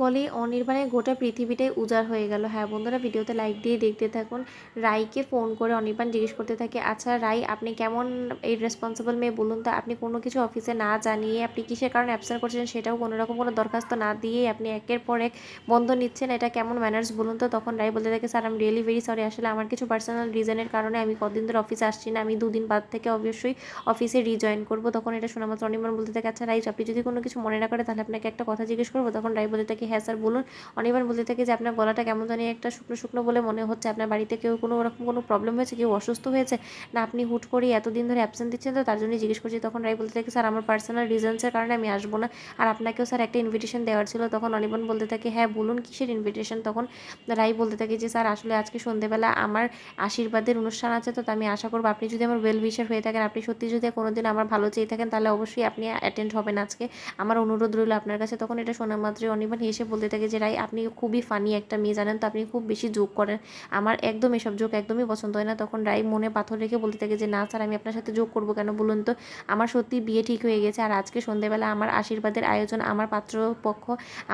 কলেই অনির্বাণের গোটা পৃথিবীটাই উজাড় হয়ে গেল। হ্যাঁ বন্ধুরা, ভিডিওতে লাইক দিয়ে দেখতে থাকুন। রাইকে ফোন করে অনির্বাণ জিজ্ঞেস করতে থাকে, আচ্ছা রাই, আপনি কেমন এই রেসপন্সিবল মেয়ে বলুন তো? আপনি কোনো কিছু অফিসে না জানিয়ে আপনি কিসের কারণে অ্যাবসেন্ট করছেন সেটাও কোনো রকম কোনো দরখাস্ত না দিয়েই আপনি একের পর এক বন্ধ নিচ্ছেন, এটা কেমন ম্যানার্স বলুন তো? তখন রাই বলতে থাকে, sir I am really very sorry, আসলে আমার কিছু পার্সোনাল রিজনের কারণে আমি কদিন ধরে অফিসে আসছি না, আমি 2 দিন বাদ থেকে অবশ্যই অফিসে রিজয়েন করবো। তখন এটা শোনা মাত্র অনির্বাণ বলতে থাকে, আচ্ছা রাই, আপনি যদি কোনো কিছু মনে না করে তাহলে আপনাকে একটা কথা জিজ্ঞেস করবো। তখন রাই বলতে থাকে, হ্যাঁ স্যার বলুন। অনির্বাণ বলতে থাকে যে আপনার গলাটা কেমন জানি একটা শুকনো শুকনো বলে মনে হচ্ছে, আপনার বাড়িতে কেউ কোনো ওরকম কোনো প্রবলেম হয়েছে, কেউ অসুস্থ হয়েছে, না আপনি হুট করে এতদিন ধরে অ্যাবসেন্ট দিচ্ছেন, তো তার জন্যই জিজ্ঞেস করছি। তখন রাই বলতে থাকে, স্যার আমার পার্সোনাল রিজনসের কারণে আমি আসবো না, আর আপনাকেও স্যার একটা ইনভিটেশন দেওয়ার ছিল। তখন অনির্বাণ বলতে থাকে, হ্যাঁ বলুন কিসের ইনভিটেশন? তখন রাই বলতে থাকে যে স্যার আসলে আজকে সন্ধ্যেবেলা আমার আশীর্বাদের অনুষ্ঠান আছে, তো আমি আশা করবো আপনি যদি আমার ওয়েল উইশার হয়ে থাকেন, আপনি সত্যি যদি কোনোদিন আমার ভালো চেয়ে থাকেন, তাহলে অবশ্যই আপনি অ্যাটেন্ড হবেন আজকে, আমার অনুরোধ রইল আপনার কাছে। তখন এটা শোনা মাত্রই অনির্বাণ হেসে বলতে থাকে যে রাই, আপনি খুবই ফানি একটা মেয়ে, জানেন তো, আপনি খুব বেশি জোক করেন, আমার একদম এসব জোক একদমই পছন্দ হয় না। তখন রাই মনে পাথর রেখে বলতে থাকে যে না স্যার, আমি আপনার সাথে জোক করবো কেন বলুন তো? আমার সত্যি বিয়ে ঠিক হয়ে গেছে, আর আজকে সন্ধ্যেবেলা আমার আশীর্বাদের আয়োজন, আমার পাত্রপক্ষ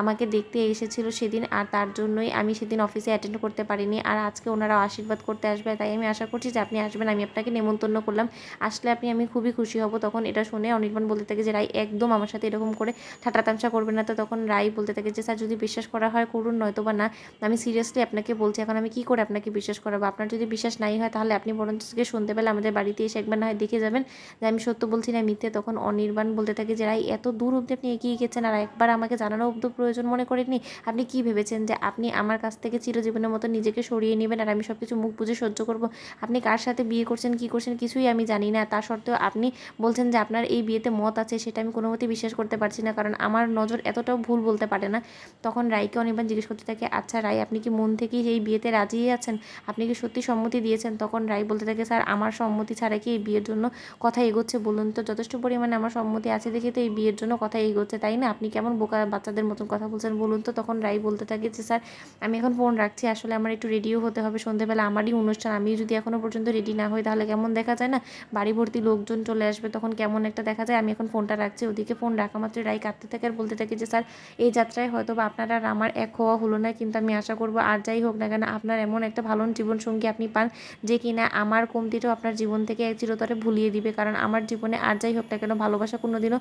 আমাকে দেখতে এসেছিল সেদিন, আর তার জন্যই আমি সেদিন অফিসে অ্যাটেন্ড করতে পারিনি, আর আজকে ওনারা আশীর্বাদ করতে আসবে, তাই আমি আশা করছি যে আপনি আসবেন, আমি আপনাকে নেমন্তন্ন করলাম, আসলে আমি খুবই খুশি হব। তখন এটা শুনে অনির্বাণ বলতে থাকে যে রাই, একদম আমার সাথে এরকম করে ঠাট্টা তামসা করবেন না। তো তখন রাই বলতে থাকে যে স্যার যদি বিশ্বাস করা হয় করুন, নয়তো বা না, আমি সিরিয়াসলি আপনাকে বলছি, এখন আমি কী করে আপনাকে বিশ্বাস করাবো? আপনার যদি বিশ্বাস নাই হয় তাহলে আপনি বরঞ্চ সন্ধ্যেবেলা আমাদের বাড়িতে এসে একবার না হয় দেখে যাবেন যে আমি সত্য বলছি না মিথ্যে। তখন অনির্বাণ বলতে থাকে যে রাই, এত দূর অবধি আপনি এগিয়ে গেছেন আর একবার আমাকে জানানো অব্দি প্রয়োজন মনে করেননি? আপনি কি ভেবেছেন যে আপনি আমার কাছ থেকে চিরজীবনের মতো নিজেকে সরিয়ে নেবেন আর আমি সব কিছু মুখ বুঝে সহ্য করব? আপনি কার সাথে বিয়ে করছেন, কী করছেন, কিছুই আমি জানি না, তা সত্ত্বেও আপনি বলছেন যে আপনার এই বিয়েতে মত আছে, সেটা আমি কোনো মতেই বিশ্বাস করতে পারছি না, কারণ আমার নজর এতটাও ভুল বলতে পারে না। তখন রাইকে অনির্বাণ জিজ্ঞেস করতে থাকে, আচ্ছা রাই, আপনি কি মন থেকেই এই বিয়েতে রাজি আছেন? আপনি কি সত্যি সম্মতি দিয়েছেন? তখন রাই বলতে থাকে, স্যার আমার সম্মতি ছাড়া কি এই বিয়ের জন্য কথা এগোচ্ছে বলুন তো? যথেষ্ট পরিমাণে আমার সম্মতি আছে দেখে তো এই বিয়ের জন্য কথা এগোচ্ছে, তাই না? আপনি কেমন বোকা বাচ্চাদের মতন কথা বলছেন বলুন তো? তখন রাই বলতে থাকে যে স্যার আমি এখন ফোন রাখছি, আসলে আমার একটু রেডিও হতে হবে, সন্ধ্যেবেলা আমারই অনুষ্ঠান, আমি যদি এখনও পর্যন্ত রেডি না হই তাহলে কেমন দেখা যায় না? বাড়ি ভর্তি লোকজন চলে আসবে, তখন কেমন একটা দেখা যায়, আমি এখন ফোনটা রাখছি। ওদিকে ফোন রাখা মাত্রই রাই কাঁদতে থাকে আর বলতে থাকে যে স্যার এই যাত্রায় হয়তো বা আপনার আর আমার এক হওয়া হলো না, কিন্তু আমি আশা করবো আর যাই হোক না কেন আপনার এমন একটা ভালো জীবনসঙ্গী আপনি পান যে কিনা আমার কমতিটাও আপনার জীবন থেকে এক চিরতরে ভুলিয়ে দিবে, কারণ আমার জীবনে আর যাই হোক না কেন ভালোবাসা কোনোদিনও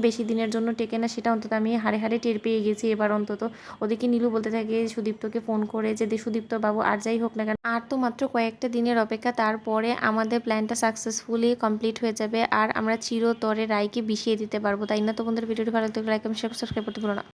বেশি দিনের জন্য টেকে না, সেটা অন্তত আমি হাড়ে হাড়ে টের পেয়ে গেছি এবার অন্তত। ওদিকে নীলু বলতে থাকে সুদীপ্তকে ফোন করে যে সুদীপ্ত বাবু আর যাই হোক না কেন আর তো মাত্র কয়েকটা দিনের অপেক্ষা, তারপরে আমাদের প্ল্যানটা সাকসেসফুলি কমপ্লিট হয়ে যাবে আর আমরা চিরতরে রায়কে বিষিয়ে দিতে পারবো, তাই না? তো বন্ধুরা, ভিডিওটি ভালো লাগলে লাইক এবং সাবস্ক্রাইব করতে ভুলো না।